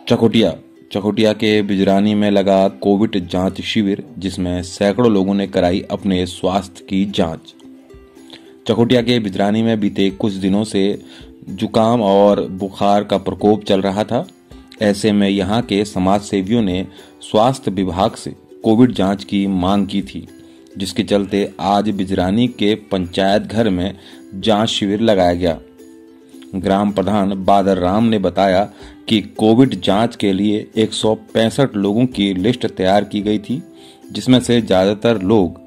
चकोटिया चकोटिया के बिजरानी में लगा कोविड जांच शिविर, जिसमें सैकड़ों लोगों ने कराई अपने स्वास्थ्य की जांच। चकोटिया के बिजरानी में बीते कुछ दिनों से जुकाम और बुखार का प्रकोप चल रहा था। ऐसे में यहां के समाज सेवियों ने स्वास्थ्य विभाग से कोविड जांच की मांग की थी, जिसके चलते आज बिजरानी के पंचायत घर में जांच शिविर लगाया गया। ग्राम प्रधान बादर राम ने बताया कि कोविड जांच के लिए 165 लोगों की लिस्ट तैयार की गई थी, जिसमें से ज्यादातर लोग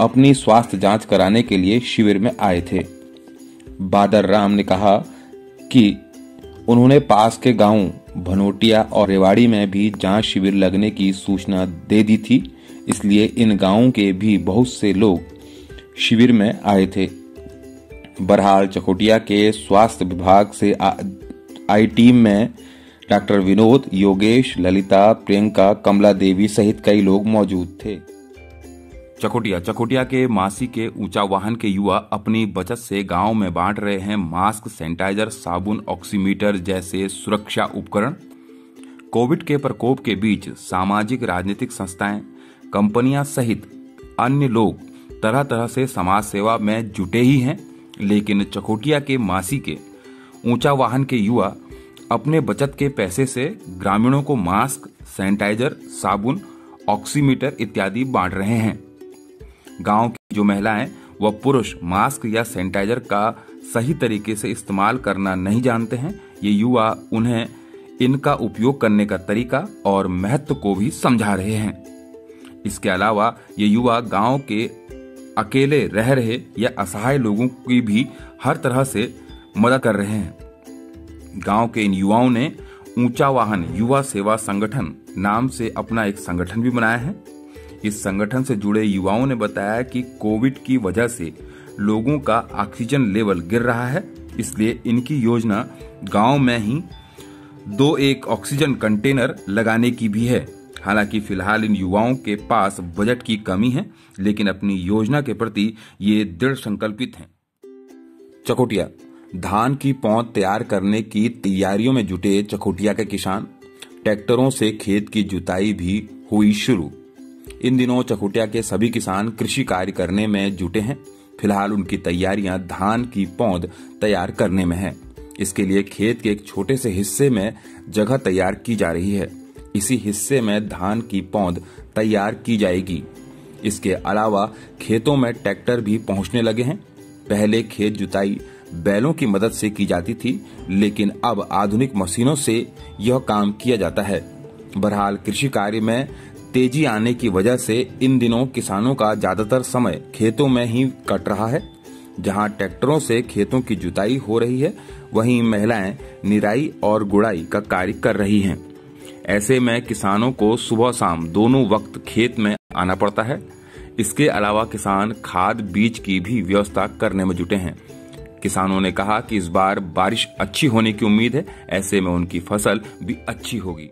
अपनी स्वास्थ्य जांच कराने के लिए शिविर में आए थे। बादर राम ने कहा कि उन्होंने पास के गांव भनोटिया और रेवाड़ी में भी जांच शिविर लगने की सूचना दे दी थी, इसलिए इन गांवों के भी बहुत से लोग शिविर में आए थे। बहरहाल चकोटिया के स्वास्थ्य विभाग से आई टीम में डॉक्टर विनोद, योगेश, ललिता, प्रियंका, कमला देवी सहित कई लोग मौजूद थे। चकोटिया के मासी के ऊंचा वाहन के युवा अपनी बचत से गांव में बांट रहे हैं मास्क, सैनिटाइजर, साबुन, ऑक्सीमीटर जैसे सुरक्षा उपकरण। कोविड के प्रकोप के बीच सामाजिक राजनीतिक संस्थाएं, कंपनियां सहित अन्य लोग तरह तरह से समाज सेवा में जुटे ही हैं, लेकिन चकोटिया के मासी के ऊंचा वाहन के युवा अपने बचत के पैसे से ग्रामीणों को मास्क, सैनिटाइजर, साबुन, ऑक्सीमीटर इत्यादि बांट रहे हैं। गांव की जो महिलाएं व पुरुष मास्क या सैनिटाइजर का सही तरीके से इस्तेमाल करना नहीं जानते हैं, ये युवा उन्हें इनका उपयोग करने का तरीका और महत्व को भी समझा रहे हैं। इसके अलावा ये युवा गांव के अकेले रह रहे या असहाय लोगों की भी हर तरह से मदद कर रहे हैं। गांव के इन युवाओं ने ऊंचा वाहन युवा सेवा संगठन नाम से अपना एक संगठन भी बनाया है। इस संगठन से जुड़े युवाओं ने बताया कि कोविड की वजह से लोगों का ऑक्सीजन लेवल गिर रहा है, इसलिए इनकी योजना गांव में ही 2 ऑक्सीजन कंटेनर लगाने की भी है। हालांकि फिलहाल इन युवाओं के पास बजट की कमी है, लेकिन अपनी योजना के प्रति ये दृढ़ संकल्पित हैं। चकोटिया धान की पौध तैयार करने की तैयारियों में जुटे चकोटिया के किसान, ट्रैक्टरों से खेत की जुताई भी हुई शुरू। इन दिनों चकोटिया के सभी किसान कृषि कार्य करने में जुटे हैं। फिलहाल उनकी तैयारियां धान की पौध तैयार करने में है। इसके लिए खेत के एक छोटे से हिस्से में जगह तैयार की जा रही है। इसी हिस्से में धान की पौध तैयार की जाएगी। इसके अलावा खेतों में ट्रैक्टर भी पहुंचने लगे हैं। पहले खेत जुताई बैलों की मदद से की जाती थी, लेकिन अब आधुनिक मशीनों से यह काम किया जाता है। बहरहाल कृषि कार्य में तेजी आने की वजह से इन दिनों किसानों का ज्यादातर समय खेतों में ही कट रहा है। जहां ट्रैक्टरों से खेतों की जुताई हो रही है, वहीं महिलाएं निराई और गुड़ाई का कार्य कर रही हैं। ऐसे में किसानों को सुबह शाम दोनों वक्त खेत में आना पड़ता है। इसके अलावा किसान खाद बीज की भी व्यवस्था करने में जुटे हैं। किसानों ने कहा कि इस बार बारिश अच्छी होने की उम्मीद है, ऐसे में उनकी फसल भी अच्छी होगी।